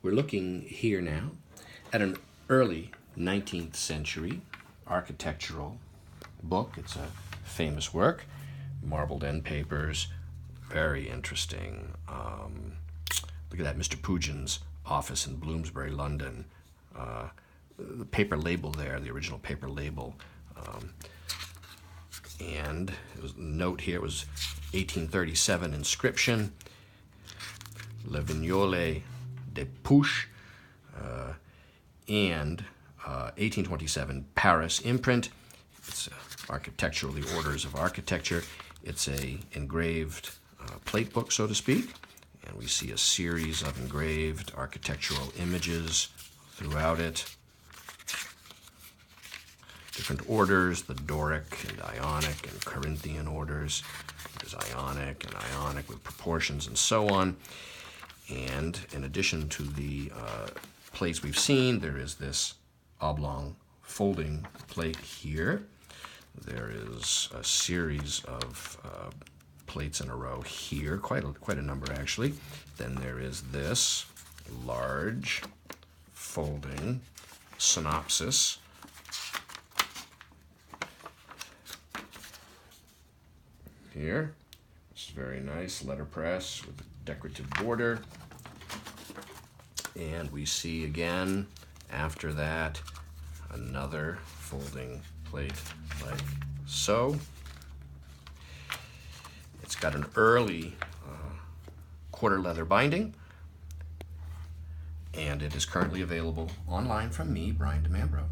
We're looking here now at an early 19th century architectural book. It's a famous work, marbled end papers, very interesting. Look at that, Mr. Pugin's office in Bloomsbury, London. The paper label there, the original paper label. And it was, note here, it was 1837 inscription, Le Vignole de Poche, and 1827 Paris imprint. It's architectural, the Orders of Architecture. It's a engraved plate book, so to speak, and we see a series of engraved architectural images throughout it. Different orders, the Doric and Ionic and Corinthian orders. There's Ionic and Ionic with proportions and so on. And in addition to the plates we've seen, there is this oblong folding plate here. There is a series of plates in a row here, quite a number actually. Then there is this large folding synopsis. Here, this is very nice, letterpress with a decorative border. And we see again, after that, another folding plate like so. It's got an early quarter leather binding, and it is currently available online from me, Brian DeMambro.